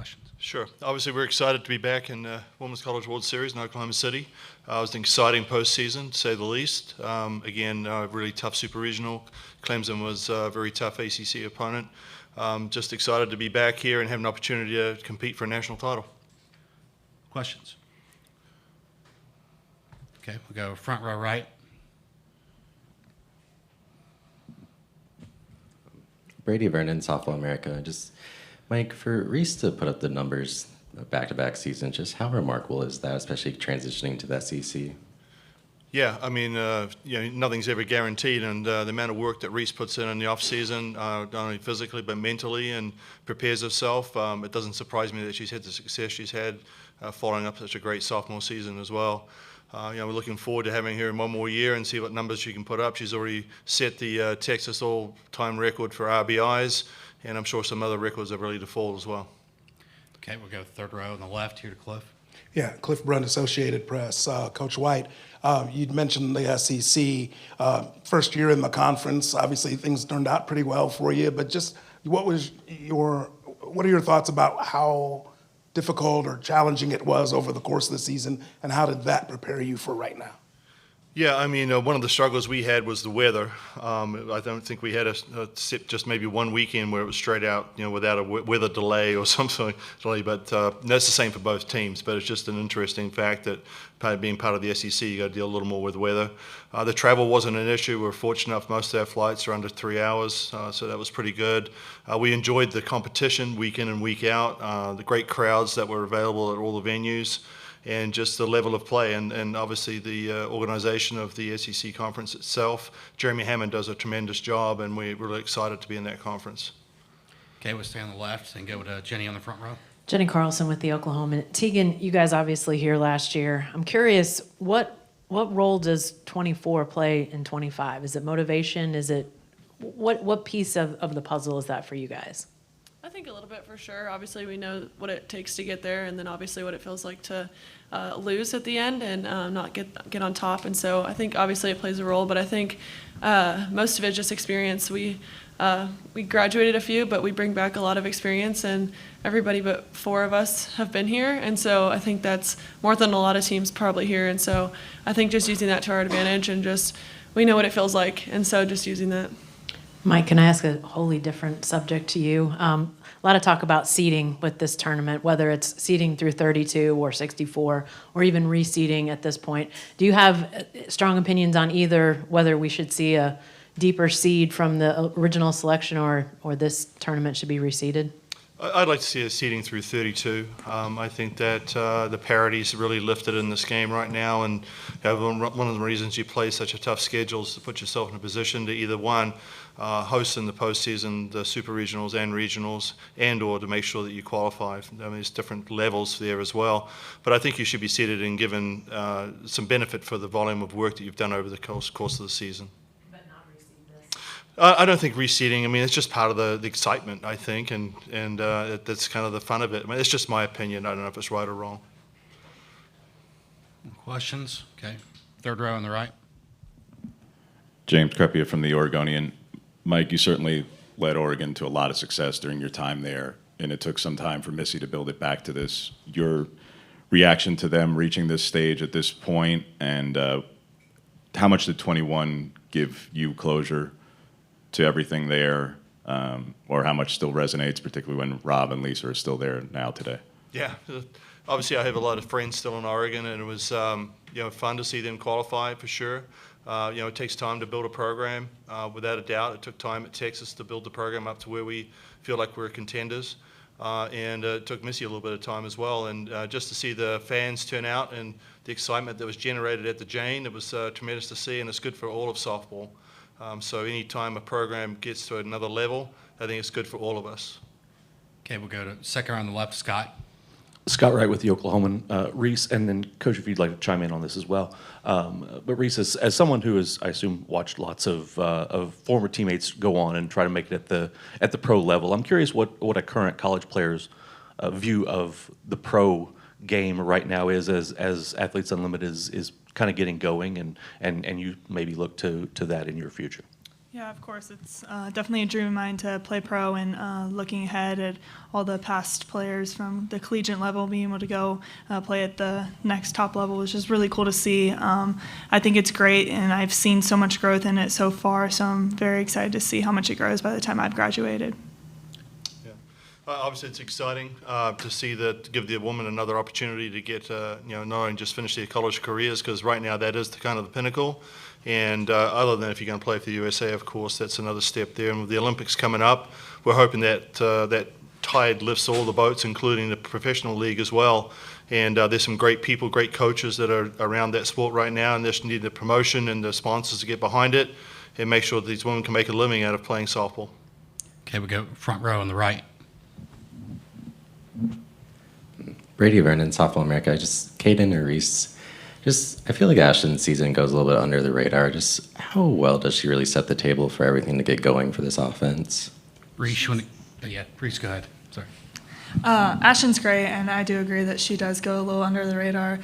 Questions? Sure. Obviously, we're excited to be back in the Women's College World Series in Oklahoma City. It was an exciting postseason, to say the least. Again, really tough super regional. Clemson was a very tough ACC opponent. Just excited to be back here and have an opportunity to compete for a national title. Questions? Okay, we'll go front row right. Brady Vernon, Softball America. Just, Mike, for Reese to put up the numbers back-to-back season, just how remarkable is that, especially transitioning to the SEC? Yeah, I mean, nothing's ever guaranteed, and the amount of work that Reese puts in the off season, not only physically but mentally, and prepares herself. It doesn't surprise me that she's had the success she's had, following up such a great sophomore season as well. We're looking forward to having her in one more year and see what numbers she can put up. She's already set the Texas all-time record for RBIs, and I'm sure some other records are really to fall as well. Okay, we'll go third row on the left here to Cliff. Yeah, Cliff Brunt, Associated Press. Coach White, you'd mentioned the SEC. First year in the conference, obviously things turned out pretty well for you, but just what are your thoughts about how difficult or challenging it was over the course of the season, and how did that prepare you for right now? Yeah, I mean, one of the struggles we had was the weather. I don't think we had just maybe one weekend where it was straight out, without a weather delay or something. But that's the same for both teams. But it's just an interesting fact that being part of the SEC, you got to deal a little more with weather. The travel wasn't an issue. We're fortunate enough most of our flights are under 3 hours, so that was pretty good. We enjoyed the competition week in and week out, the great crowds that were available at all the venues, and just the level of play, and obviously the organization of the SEC conference itself. Jeremy Hammond does a tremendous job, and we're really excited to be in that conference. Okay, we'll stay on the left and go to Jenny on the front row. Jenny Carlson with the Oklahoma. Tegan, you guys obviously here last year. I'm curious, what role does 24 play in 25? Is it motivation? Is it what piece of the puzzle is that for you guys? I think a little bit for sure. Obviously, we know what it takes to get there, and then obviously what it feels like to lose at the end and not get on top. And so I think obviously it plays a role, but I think most of it is just experience. We graduated a few, but we bring back a lot of experience, and everybody but 4 of us have been here. And so I think that's more than a lot of teams probably here. And so I think just using that to our advantage, and just we know what it feels like, and so just using that. Mike, can I ask a wholly different subject to you? A lot of talk about seeding with this tournament, whether it's seeding through 32 or 64 or even reseeding at this point. Do you have strong opinions on either, whether we should see a deeper seed from the original selection or this tournament should be reseeded? I'd like to see a seeding through 32. I think that the parity's really lifted in this game right now, and one of the reasons you play such a tough schedule is to put yourself in a position to either host in the postseason the super regionals and regionals, or to make sure that you qualify. I mean, there's different levels there as well, but I think you should be seeded and given some benefit for the volume of work that you've done over the course of the season. I don't think reseeding. I mean, it's just part of the excitement, I think, and that's kind of the fun of it. I mean, it's just my opinion. I don't know if it's right or wrong. Questions? Okay. Third row on the right. James Crepia from the Oregonian. Mike, you certainly led Oregon to a lot of success during your time there, and it took some time for Missy to build it back to this. Your reaction to them reaching this stage at this point, and how much did 21 give you closure to everything there, or how much still resonates, particularly when Rob and Lisa are still there now today? Yeah, obviously I have a lot of friends still in Oregon, and it was fun to see them qualify for sure. It takes time to build a program, without a doubt. It took time at Texas to build the program up to where we feel like we're contenders, and it took Missy a little bit of time as well. And just to see the fans turn out and the excitement that was generated at the Jane, it was tremendous to see, and it's good for all of softball. So any time a program gets to another level, I think it's good for all of us. Okay, we'll go to second row on the left, Scott. Scott Wright with the Oklahoman. Reese, and then Coach, if you'd like to chime in on this as well. But Reese, as someone who has, I assume, watched lots of former teammates go on and try to make it at the pro level, I'm curious what a current college player's view of the pro game right now is as Athletes Unlimited is kind of getting going, and you maybe look to that in your future. Yeah, of course. It's definitely a dream of mine to play pro, and looking ahead at all the past players from the collegiate level being able to go play at the next top level was just really cool to see. I think it's great, and I've seen so much growth in it so far, so I'm very excited to see how much it grows by the time I've graduated. Yeah. Obviously, it's exciting to see that, give the woman another opportunity to get, not only just finish their college careers, because right now that is the kind of the pinnacle. And other than if you're going to play for the USA, of course, that's another step there. And with the Olympics coming up, we're hoping that that tide lifts all the boats, including the professional league as well. And there's some great people, great coaches that are around that sport right now, and they just need the promotion and the sponsors to get behind it and make sure that these women can make a living out of playing softball. Okay, we go front row on the right. Brady Vernon, Softball America. Just Caden or Reese. I feel like Ashton's season goes a little bit under the radar. Just how well does she really set the table for everything to get going for this offense? Reese, Reese, go ahead. Sorry. Ashton's great, and I do agree that she does go a little under the radar.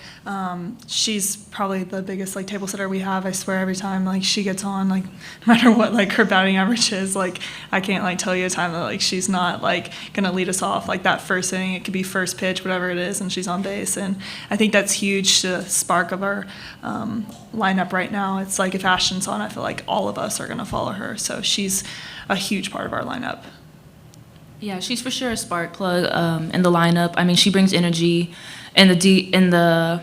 She's probably the biggest table setter we have. I swear every time she gets on, no matter what her batting average is, I can't tell you a time that she's not gonna lead us off that first inning. It could be first pitch, whatever it is, and she's on base. And I think that's huge to the spark of our lineup right now. It's if Ashton's on, I feel like all of us are gonna follow her. So she's a huge part of our lineup. Yeah, she's for sure a spark plug in the lineup. I mean, she brings energy in the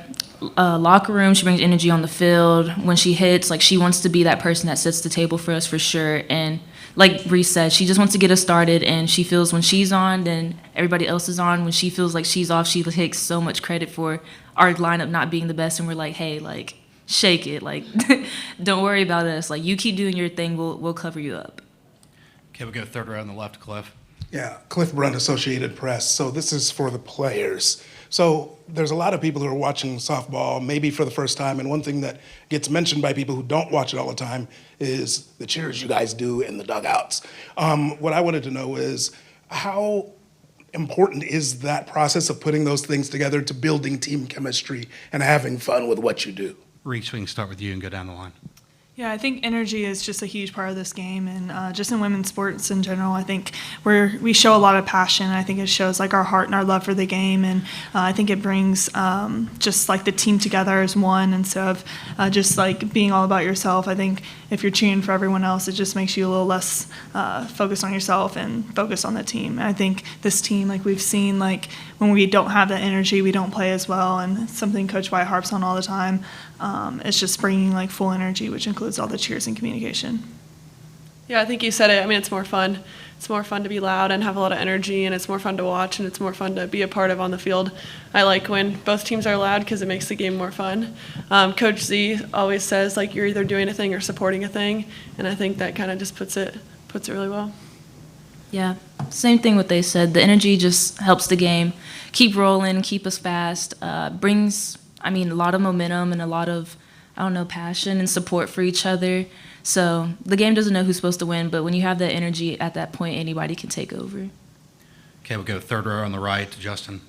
locker room. She brings energy on the field. When she hits, she wants to be that person that sets the table for us for sure. And like Reese said, she just wants to get us started. And she feels when she's on, then everybody else is on. When she feels like she's off, she takes so much credit for our lineup not being the best. And we're like, hey, shake it. Don't worry about us. You keep doing your thing. We'll cover you up. Okay, we go third row on the left, Cliff. Yeah, Cliff Brunt, Associated Press. So this is for the players. So there's a lot of people who are watching softball maybe for the first time, and one thing that gets mentioned by people who don't watch it all the time is the cheers you guys do in the dugouts. What I wanted to know is how important is that process of putting those things together to building team chemistry and having fun with what you do? Reese, we can start with you and go down the line. Yeah, I think energy is just a huge part of this game, and just in women's sports in general, I think we show a lot of passion. I think it shows our heart and our love for the game, and I think it brings just the team together as one instead of just being all about yourself. I think if you're cheering for everyone else, it just makes you a little less focused on yourself and focused on the team. And I think this team, we've seen, when we don't have that energy, we don't play as well, and it's something Coach White harps on all the time. It's just bringing full energy, which includes all the cheers and communication. Yeah, I think you said it. I mean, it's more fun. It's more fun to be loud and have a lot of energy, and it's more fun to watch, and it's more fun to be a part of on the field. I like when both teams are loud because it makes the game more fun. Coach Z always says you're either doing a thing or supporting a thing, and I think that kind of just puts it really well. Yeah, same thing what they said. The energy just helps the game keep rolling, keep us fast, brings a lot of momentum and a lot of, passion and support for each other. So the game doesn't know who's supposed to win, but when you have that energy at that point, anybody can take over. Okay, we'll go third row on the right to Justin.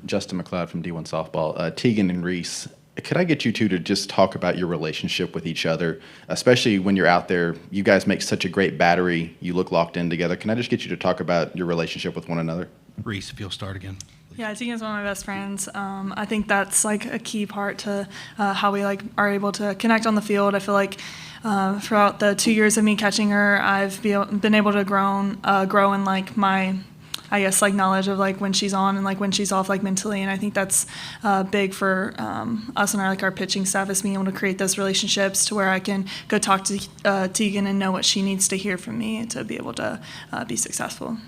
Justin McLeod from D1 Softball. Tegan and Reese, could I get you two to just talk about your relationship with each other, especially when you're out there? You guys make such a great battery. You look locked in together. Can I just get you to talk about your relationship with one another? Reese, if you'll start again. Yeah, Tegan's one of my best friends. I think that's a key part to how we are able to connect on the field. I feel throughout the 2 years of me catching her, I've been able to grow in my knowledge of when she's on and when she's off mentally. And I think that's big for us and our pitching staff, is being able to create those relationships to where I can go talk to Tegan and know what she needs to hear from me to be able to be successful.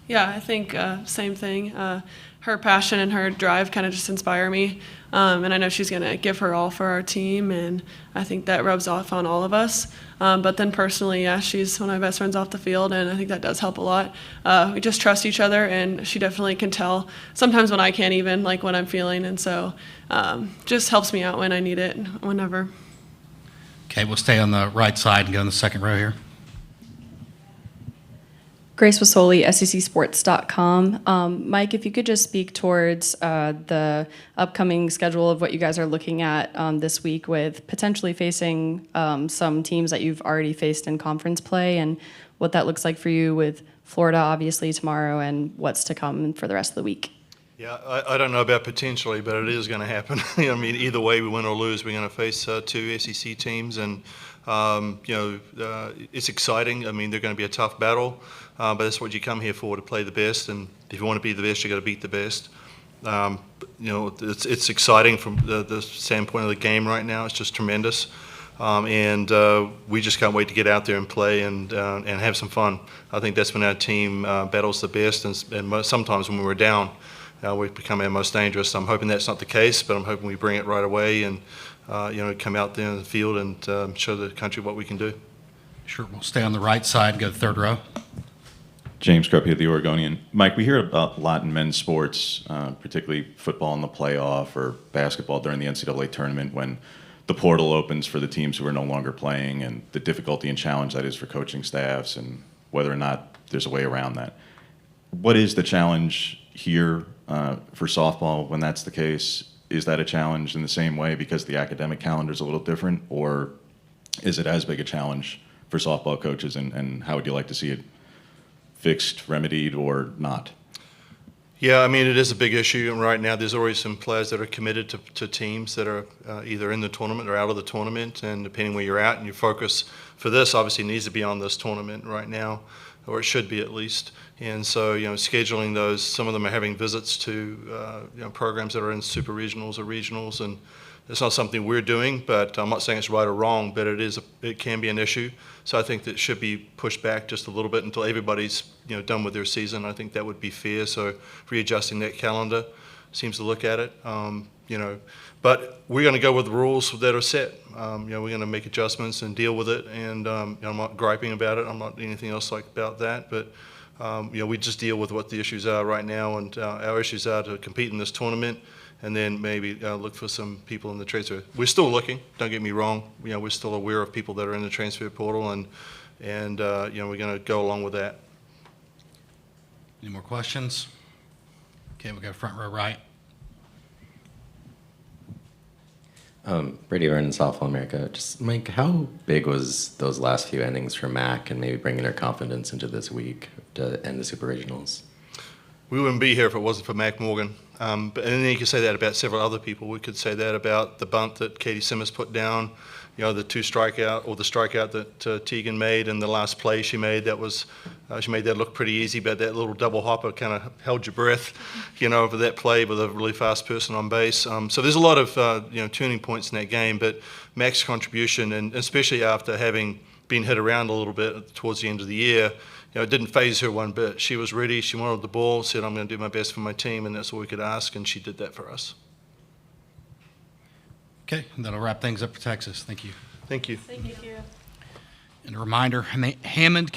Yeah, I think same thing. Her passion and her drive kind of just inspire me. And I know she's going to give her all for our team, and I think that rubs off on all of us. But then personally, yeah, she's one of my best friends off the field, and I think that does help a lot. We just trust each other, and she definitely can tell sometimes when I can't even, what I'm feeling. And so just helps me out when I need it, whenever. Okay, we'll stay on the right side and go in the second row here. Grace Wasoli, SECsports.com. Mike, if you could just speak towards the upcoming schedule of what you guys are looking at this week with potentially facing some teams that you've already faced in conference play and what that looks like for you with Florida, obviously, tomorrow and what's to come for the rest of the week. Yeah, I don't know about potentially, but it is going to happen. I mean, either way, we win or lose, we're going to face two SEC teams, and it's exciting. I mean, they're going to be a tough battle, but that's what you come here for, to play the best. And if you want to be the best, you got to beat the best. It's exciting from the standpoint of the game right now. It's just tremendous, and we just can't wait to get out there and play and have some fun. I think that's when our team battles the best, and sometimes when we're down. We've become our most dangerous. I'm hoping that's not the case, but I'm hoping we bring it right away and come out there in the field and show the country what we can do. Sure, we'll stay on the right side, go to the third row. James Crepea of the Oregonian. Mike, we hear about a lot in men's sports, particularly football in the playoff or basketball during the NCAA tournament, when the portal opens for the teams who are no longer playing, and the difficulty and challenge that is for coaching staffs, and whether or not there's a way around that. What is the challenge here for softball when that's the case? Is that a challenge in the same way because the academic calendar is a little different, or is it as big a challenge for softball coaches, and how would you like to see it fixed, remedied, or not? Yeah, I mean, it is a big issue, and right now there's already some players that are committed to teams that are either in the tournament or out of the tournament, and depending where you're at, and your focus for this obviously needs to be on this tournament right now, or it should be at least. And so, scheduling those, some of them are having visits to programs that are in super regionals or regionals, and it's not something we're doing, but I'm not saying it's right or wrong, but it can be an issue. So I think that it should be pushed back just a little bit until everybody's done with their season. I think that would be fair. So readjusting that calendar seems to look at it. But we're going to go with the rules that are set. We're going to make adjustments and deal with it. And I'm not griping about it. I'm not anything else like about that. But we just deal with what the issues are right now. And our issues are to compete in this tournament, and then maybe look for some people in the transfer. We're still looking. Don't get me wrong. We're still aware of people that are in the transfer portal, and we're going to go along with that. Any more questions? Okay, we'll go front row right. Brady Vernon, Softball America. Just, Mike, how big was those last few innings for Mac and maybe bringing her confidence into this week to end the Super Regionals? We wouldn't be here if it wasn't for Mac Morgan. And then you could say that about several other people. We could say that about the bunt that Katie Simmons put down, the strikeout that Tegan made, and the last play she made. That was she made that look pretty easy, but that little double hopper kind of held your breath, over that play with a really fast person on base. So there's a lot of turning points in that game. But Mac's contribution, and especially after having been hit around a little bit towards the end of the year, it didn't faze her one bit. She was ready. She wanted the ball, said, I'm going to do my best for my team, and that's all we could ask, and she did that for us. Okay, and that'll wrap things up for Texas. Thank you. Thank you. Thank you. And a reminder, Hammond